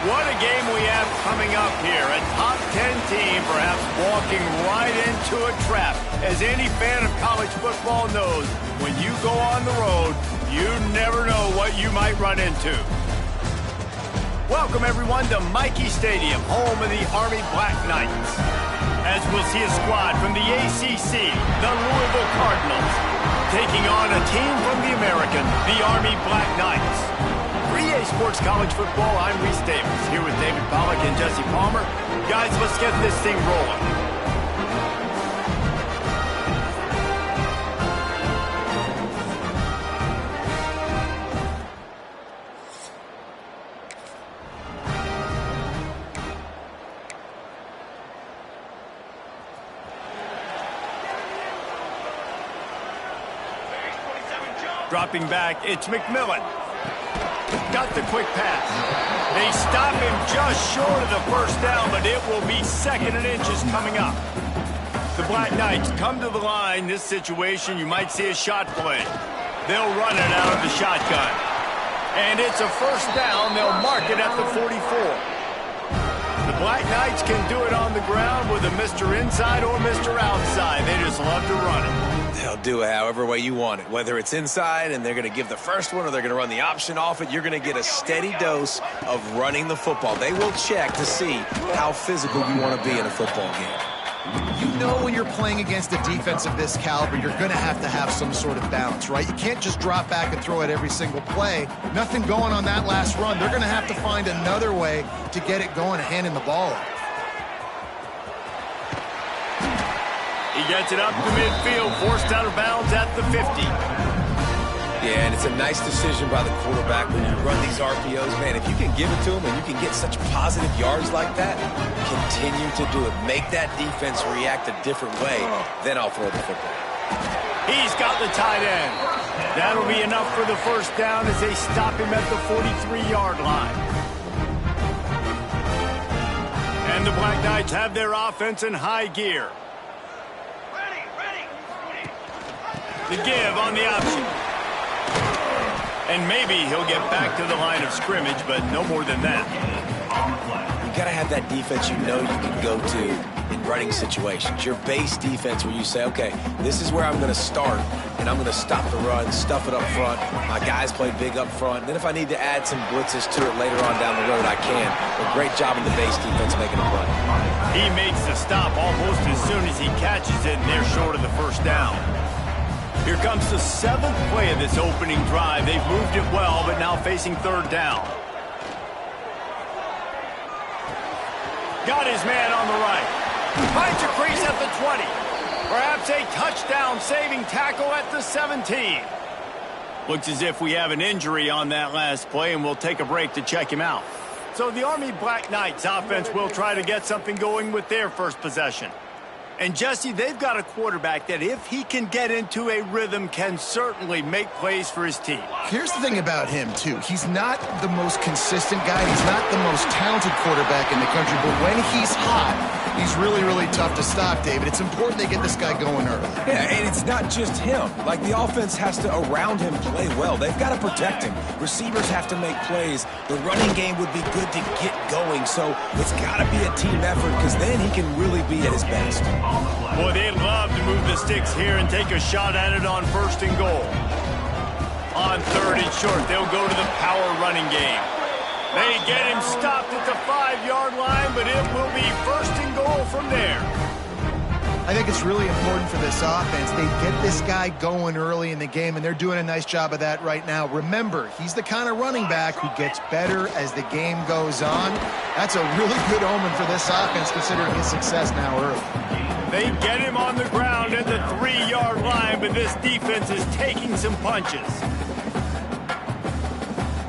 What a game we have coming up here. A top 10 team perhaps walking right into a trap. As any fan of college football knows, when you go on the road, you never know what you might run into. Welcome, everyone, to Michie Stadium, home of the Army Black Knights. As we'll see a squad from the ACC, the Louisville Cardinals, taking on a team from the American, the Army Black Knights. For EA Sports College Football, I'm Reese Davis, here with David Pollack and Jesse Palmer. Guys, let's get this thing rolling. Dropping back, it's McMillan. Got the quick pass. They stop him just short of the first down, but it will be 2nd and inches coming up. The Black Knights come to the line. This situation, you might see a shot play. They'll run it out of the shotgun. And it's a first down. They'll mark it at the 44. The Black Knights can do it on the ground with a Mr. Inside or Mr. Outside. They just love to run it. They'll do it however way you want it. Whether it's inside and they're going to give the first one or they're going to run the option off it, you're going to get a steady dose of running the football. They will check to see how physical you want to be in a football game. You know when you're playing against a defense of this caliber, you're going to have some sort of balance, right? You can't just drop back and throw it every single play. Nothing going on that last run. They're going to have to find another way to get it going, handing the ball off. He gets it up to midfield, forced out of bounds at the 50. Yeah, and it's a nice decision by the quarterback when you run these RPOs. Man, if you can give it to him and you can get such positive yards like that, continue to do it. Make that defense react a different way, then I'll throw the football. He's got the tight end. That'll be enough for the first down as they stop him at the 43-yard line. And the Black Knights have their offense in high gear. The give on the option. And maybe he'll get back to the line of scrimmage, but no more than that. You got to have that defense you know you can go to in running situations. Your base defense where you say, okay, this is where I'm going to start, and I'm going to stop the run, stuff it up front. My guys play big up front. And then if I need to add some blitzes to it later on down the road, I can. But great job in the base defense making a play. He makes the stop almost as soon as he catches it, and they're short of the first down. Here comes the 7th play of this opening drive. They've moved it well, but now facing 3rd down. Got his man on the right. Finds a crease at the 20. Perhaps a touchdown-saving tackle at the 17. Looks as if we have an injury on that last play, and we'll take a break to check him out. So the Army Black Knights offense will try to get something going with their first possession. And, Jesse, they've got a quarterback that, if he can get into a rhythm, can certainly make plays for his team. Here's the thing about him, too. He's not the most consistent guy. He's not the most talented quarterback in the country. But when he's hot, he's really, really tough to stop, David. It's important they get this guy going early. Yeah, and it's not just him. Like, the offense has to, around him, play well. They've got to protect him. Receivers have to make plays. The running game would be good to get going. So it's got to be a team effort because then he can really be at his best. Boy, they'd love to move the sticks here and take a shot at it on 1st and goal. On 3rd and short, they'll go to the power running game. They get him stopped at the 5-yard line, but it will be 1st and goal from there. I think it's really important for this offense. They get this guy going early in the game, and they're doing a nice job of that right now. Remember, he's the kind of running back who gets better as the game goes on. That's a really good omen for this offense, considering his success now early. They get him on the ground at the 3-yard line, but this defense is taking some punches.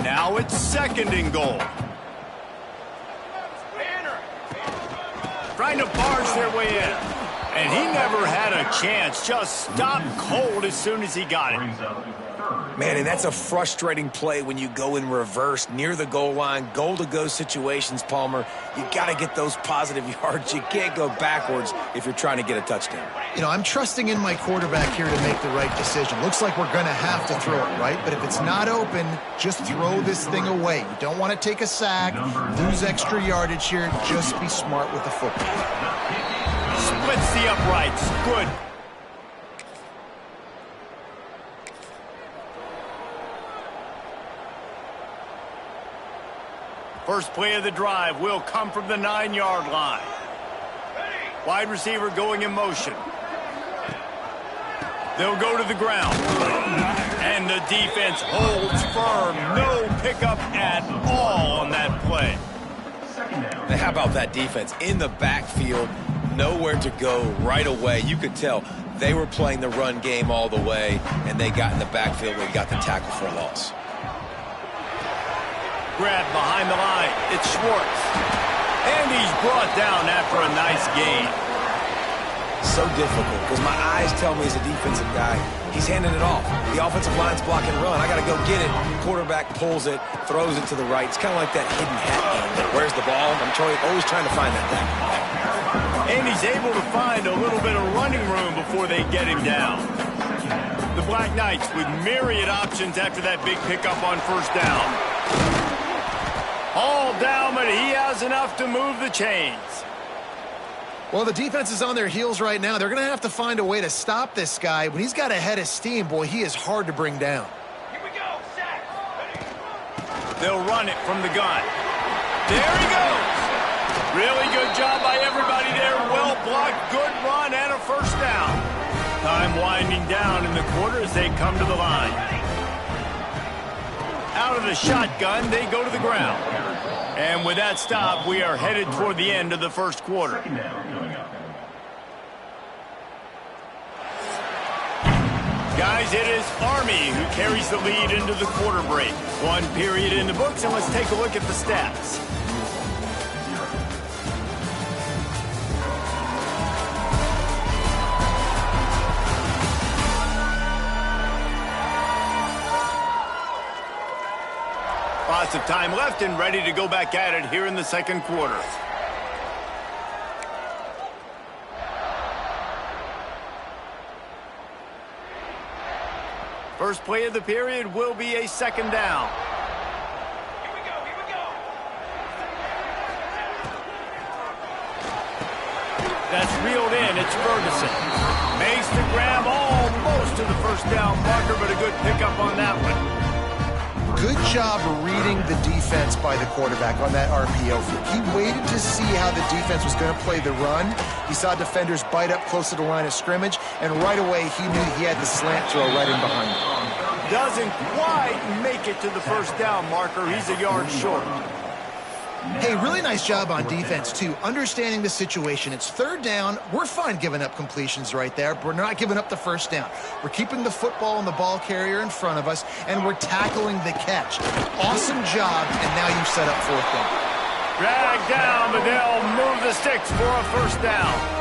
Now it's 2nd and goal. Trying to barge their way in. And he never had a chance. Just stopped cold as soon as he got it. Man, and that's a frustrating play when you go in reverse near the goal line, goal-to-go situations, Palmer. You got to get those positive yards. You can't go backwards if you're trying to get a touchdown. You know, I'm trusting in my quarterback here to make the right decision. Looks like we're going to have to throw it, right? But if it's not open, just throw this thing away. You don't want to take a sack, lose extra yardage here. Just be smart with the football. Splits the uprights. Good. First play of the drive will come from the 9-yard line. Wide receiver going in motion. They'll go to the ground. And the defense holds firm. No pickup at all on that play. Now, how about that defense in the backfield? Nowhere to go right away. You could tell they were playing the run game all the way, and they got in the backfield and got the tackle for a loss. Grab behind the line. It's Schwartz. And he's brought down after a nice gain. So difficult because my eyes tell me as a defensive guy, he's handing it off. The offensive line's blocking run. I got to go get it. Quarterback pulls it, throws it to the right. It's kind of like that hidden hat game. Where's the ball? I'm always trying to find that back. And he's able to find a little bit of running room before they get him down. The Black Knights with myriad options after that big pickup on first down. All down, but he has enough to move the chains. Well, the defense is on their heels right now. They're going to have to find a way to stop this guy. When he's got a head of steam, boy, he is hard to bring down. Here we go, sack. They'll run it from the gun. There he goes. Really good job by everybody there. Well blocked, good run, and a first down. Time winding down in the quarter as they come to the line. Out of the shotgun, they go to the ground. And with that stop, we are headed toward the end of the first quarter. Guys, it is Army who carries the lead into the quarter break. One period in the books, and let's take a look at the stats. Lots of time left and ready to go back at it here in the second quarter. First play of the period will be a second down. Here we go, here we go. That's reeled in, it's Ferguson. Makes the grab almost to the first down marker, but a good pickup on that one. Good job reading the defense by the quarterback on that RPO flick. He waited to see how the defense was going to play the run. He saw defenders bite up close to the line of scrimmage, and right away he knew he had the slant throw right in behind him. Doesn't quite make it to the first down marker. He's a yard short. Hey, really nice job on defense, too. Understanding the situation. It's third down. We're fine giving up completions right there, but we're not giving up the first down. We're keeping the football and the ball carrier in front of us, and we're tackling the catch. Awesome job, and now you've set up fourth down. Drag down, but they'll move the sticks for a first down.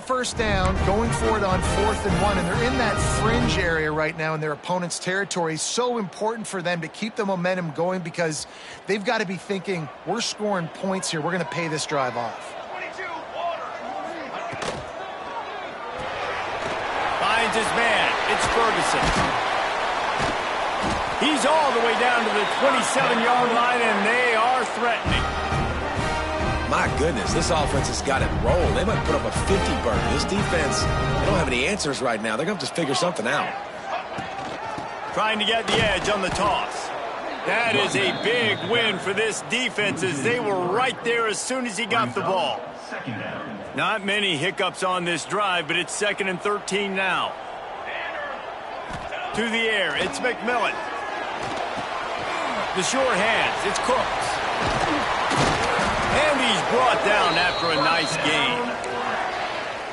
First down, going for it on 4th and 1, and they're in that fringe area right now in their opponent's territory. So important for them to keep the momentum going because they've got to be thinking, we're scoring points here. We're going to pay this drive off. Finds his man. It's Ferguson. He's all the way down to the 27-yard line, and they are threatening. My goodness, this offense has got it rolled. They might put up a 50-burger. This defense, they don't have any answers right now. They're going to have to figure something out. Trying to get the edge on the toss. That is a big win for this defense as they were right there as soon as he got the ball. Not many hiccups on this drive, but it's 2nd and 13 now. To the air, it's McMillan. The short hands, it's Cooks. And he's brought down after a nice game.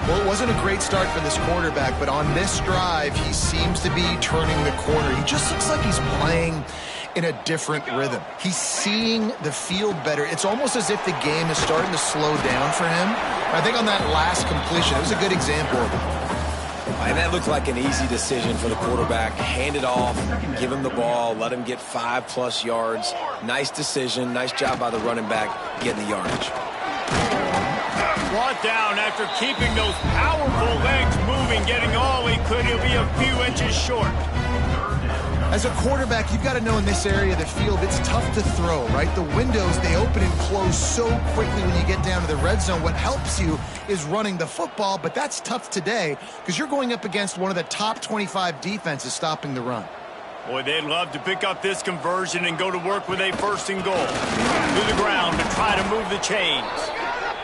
Well, it wasn't a great start for this quarterback, but on this drive, he seems to be turning the corner. He just looks like he's playing in a different rhythm. He's seeing the field better. It's almost as if the game is starting to slow down for him. I think on that last completion, it was a good example of it. And that looked like an easy decision for the quarterback. Hand it off, give him the ball, let him get 5+ yards. Nice decision, nice job by the running back getting the yardage. Brought down after keeping those powerful legs moving, getting all he could. He'll be a few inches short. As a quarterback, you've got to know in this area of the field, it's tough to throw, right? The windows, they open and close so quickly when you get down to the red zone. What helps you is running the football, but that's tough today because you're going up against one of the top 25 defenses stopping the run. Boy, they'd love to pick up this conversion and go to work with a 1st and goal. To the ground to try to move the chains.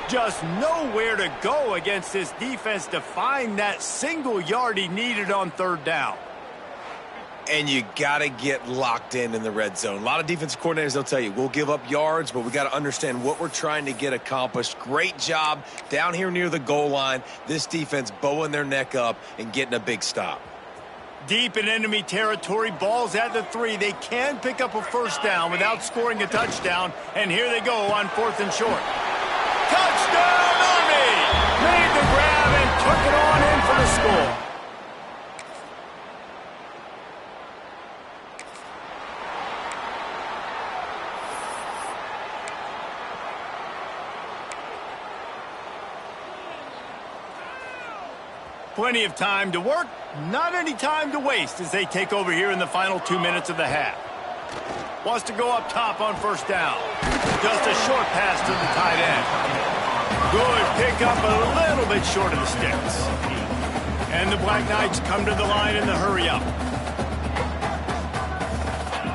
Just nowhere to go against this defense to find that single yard he needed on 3rd down. And you got to get locked in the red zone. A lot of defensive coordinators, they'll tell you, we'll give up yards, but we got to understand what we're trying to get accomplished. Great job down here near the goal line. This defense bowing their neck up and getting a big stop. Deep in enemy territory, ball's at the 3. They can pick up a 1st down without scoring a touchdown. And here they go on 4th and short. Touchdown, Army! Made the grab and took it on in for the score. Plenty of time to work, not any time to waste as they take over here in the final 2 minutes of the half. Wants to go up top on 1st down. Just a short pass to the tight end. Good pickup, a little bit short of the sticks. And the Black Knights come to the line in the hurry-up.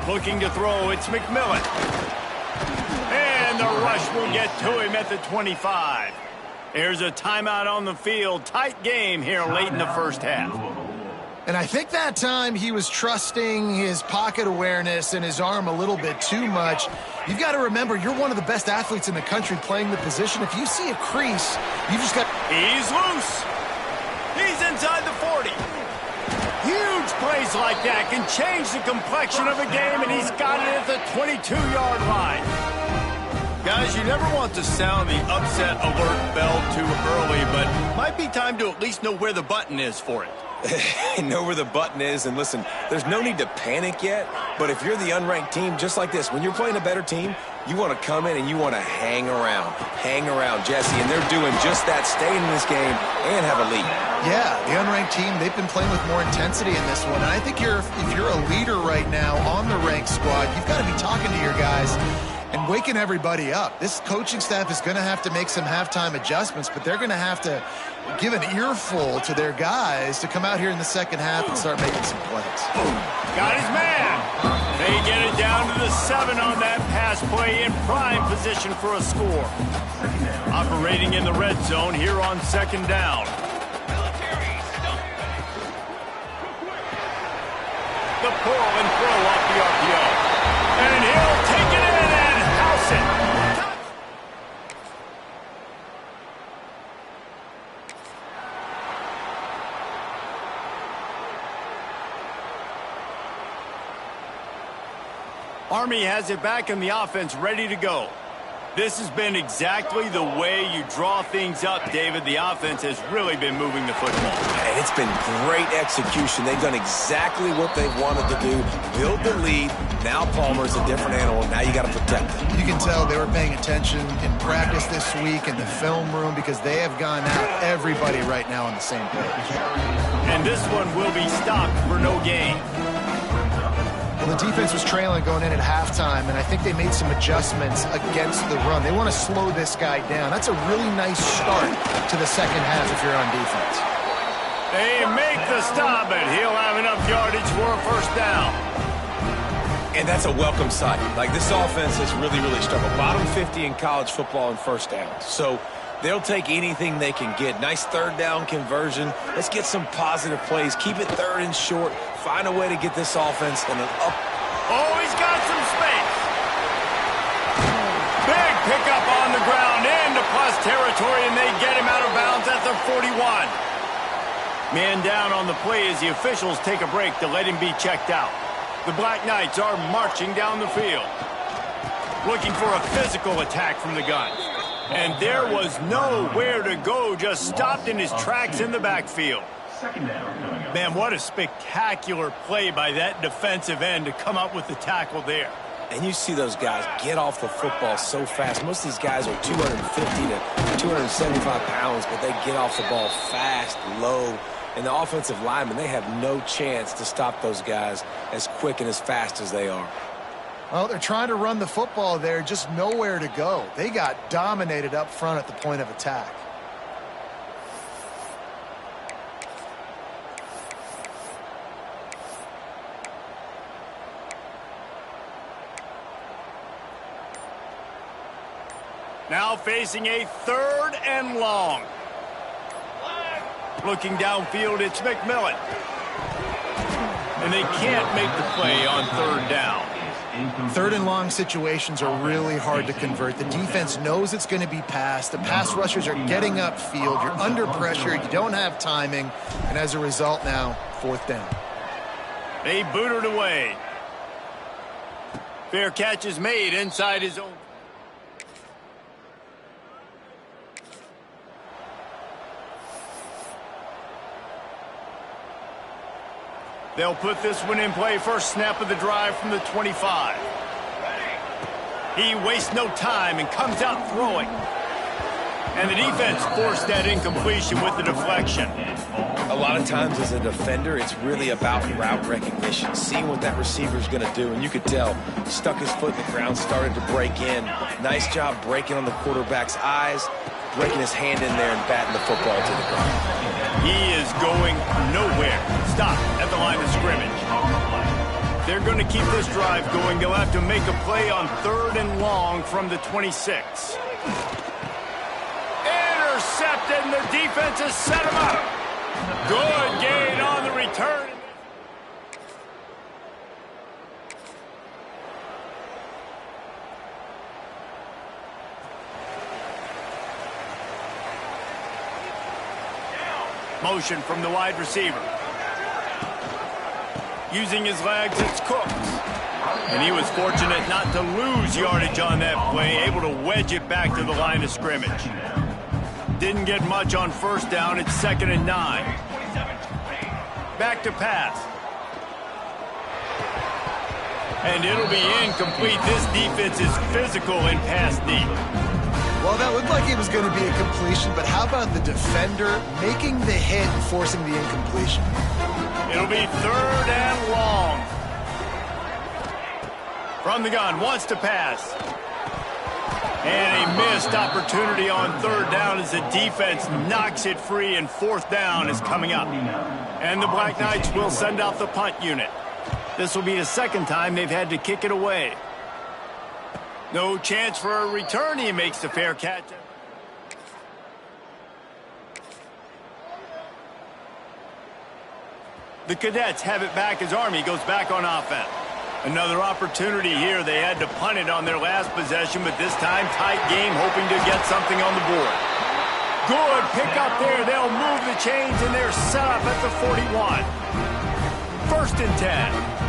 Looking to throw, it's McMillan. And the rush will get to him at the 25. There's a timeout on the field. Tight game here late in the 1st half. And I think that time he was trusting his pocket awareness and his arm a little bit too much. You've got to remember, you're one of the best athletes in the country playing the position. If you see a crease, you just got... He's loose. He's inside the 40. Huge plays like that can change the complexion of a game, and he's got it at the 22-yard line. Guys, you never want to sound the upset alert bell too early, but might be time to at least know where the button is for it. Know where the button is, and listen, there's no need to panic yet, but if you're the unranked team, just like this, when you're playing a better team, you want to come in and you want to hang around, Jesse, and they're doing just that, staying in this game and have a lead. Yeah, the unranked team, they've been playing with more intensity in this one, and I think if you're a leader right now on the ranked squad, you've got to be talking to your guys and waking everybody up. This coaching staff is going to have to make some halftime adjustments, but they're going to have to give an earful to their guys to come out here in the second half and start making some plays. Got his man. They get it down to the 7 on that pass play in prime position for a score. Operating in the red zone here on 2nd down. The pull and throw off the RPO. And he'll take it in and house it. Army has it back in the offense, ready to go. This has been exactly the way you draw things up, David. The offense has really been moving the football. And it's been great execution. They've done exactly what they wanted to do. Build the lead. Now Palmer's a different animal. Now you got to protect him. You can tell they were paying attention in practice this week in the film room because they have gone out everybody right now on the same page. And this one will be stopped for no gain. Well, the defense was trailing going in at halftime, and I think they made some adjustments against the run. They want to slow this guy down. That's a really nice start to the second half if you're on defense. They make the stop, and he'll have enough yardage for a 1st down. And that's a welcome sight. Like, this offense has really, really struggled. Bottom 50 in college football in 1st downs. So they'll take anything they can get. Nice 3rd down conversion. Let's get some positive plays. Keep it 3rd and short. Find a way to get this offense in an up. Oh, he's got some space. Big pickup on the ground. territory, and they get him out of bounds at the 41. Man down on the play as the officials take a break to let him be checked out. The Black Knights are marching down the field, looking for a physical attack from the gun. And there was nowhere to go, just stopped in his tracks in the backfield. Man, what a spectacular play by that defensive end to come up with the tackle there. And you see those guys get off the football so fast. Most of these guys are 250 to 275 pounds, but they get off the ball fast, low. And the offensive linemen, they have no chance to stop those guys as quick and as fast as they are. Well, they're trying to run the football there, just nowhere to go. They got dominated up front at the point of attack. Now facing a 3rd and long. Looking downfield, it's McMillan. And they can't make the play on 3rd down. 3rd and long situations are really hard to convert. The defense knows it's going to be passed. The pass rushers are getting upfield. You're under pressure. You don't have timing. And as a result now, 4th down. They boot it away. Fair catch is made inside his own. They'll put this one in play. First snap of the drive from the 25. He wastes no time and comes out throwing. And the defense forced that incompletion with the deflection. A lot of times as a defender, it's really about route recognition, seeing what that receiver's going to do. And you could tell, stuck his foot in the ground, started to break in. Nice job breaking on the quarterback's eyes, breaking his hand in there and batting the football to the ground. He is going nowhere. Stop at the line of scrimmage. They're going to keep this drive going. They'll have to make a play on 3rd and long from the 26. Intercepted, and the defense has set him up. Good gain on the return. Motion from the wide receiver. Using his legs, it's Cooks. And he was fortunate not to lose yardage on that play, able to wedge it back to the line of scrimmage. Didn't get much on 1st down. It's 2nd and 9. Back to pass. And it'll be incomplete. This defense is physical in pass deep. Well, that looked like it was going to be a completion, but how about the defender making the hit and forcing the incompletion? It'll be 3rd and long. From the gun, wants to pass. And a missed opportunity on 3rd down as the defense knocks it free, and 4th down is coming up. And the Black Knights will send out the punt unit. This will be the 2nd time they've had to kick it away. No chance for a return. He makes the fair catch. The Cadets have it back as Army goes back on offense. Another opportunity here. They had to punt it on their last possession, but this time tight game, hoping to get something on the board. Good pick up there. They'll move the chains, and they're set up at the 41. 1st and 10.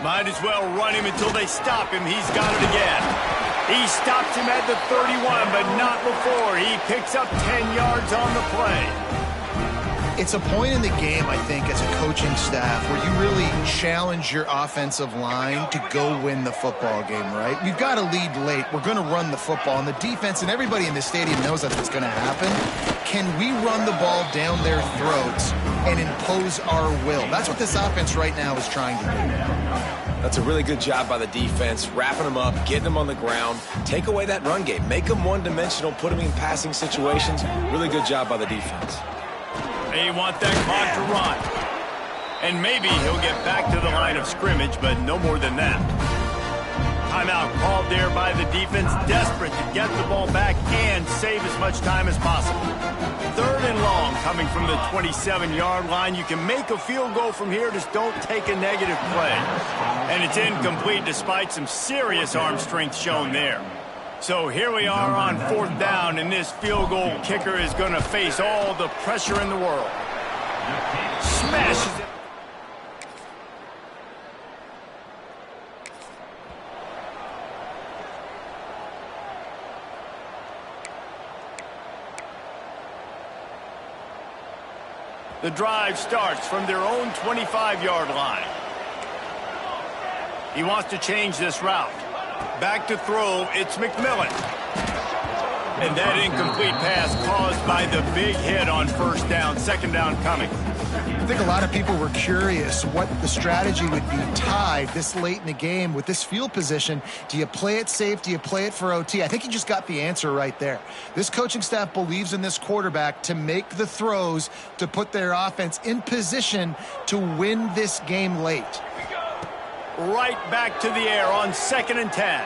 Might as well run him until they stop him. He's got it again. He stops him at the 31, but not before. He picks up 10 yards on the play. It's a point in the game, I think, as a coaching staff where you really challenge your offensive line to go win the football game, right? We've got to lead late. We're going to run the football, and the defense and everybody in the stadium knows that's what's going to happen. Can we run the ball down their throats and impose our will? That's what this offense right now is trying to do. That's a really good job by the defense, wrapping them up, getting them on the ground, take away that run game, make them one-dimensional, put them in passing situations. Really good job by the defense. They want that clock to run. And maybe he'll get back to the line of scrimmage, but no more than that. Timeout called there by the defense, desperate to get the ball back and save as much time as possible. 3rd and long. coming from the 27-yard line. You can make a field goal from here, just don't take a negative play. And it's incomplete despite some serious arm strength shown there. So here we are on 4th down, and this field goal kicker is going to face all the pressure in the world. Smashes it. The drive starts from their own 25-yard line. He wants to change this route. Back to throw, it's McMillan. And that incomplete pass caused by the big hit on 1st down, 2nd down coming. I think a lot of people were curious what the strategy would be tied this late in the game with this field position. Do you play it safe? Do you play it for OT? I think you just got the answer right there. This coaching staff believes in this quarterback to make the throws to put their offense in position to win this game late. Right back to the air on 2nd and 10.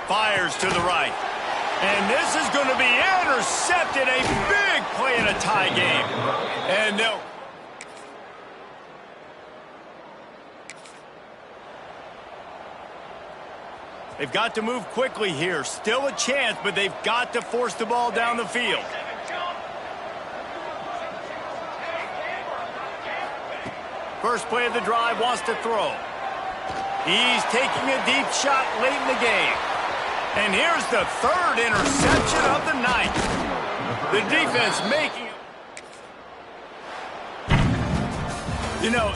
Fires to the right. And this is going to be intercepted. A big play in a tie game. And no. They've got to move quickly here. Still a chance, but they've got to force the ball down the field. First play of the drive, wants to throw. He's taking a deep shot late in the game. And here's the 3rd interception of the night. The defense making... You know...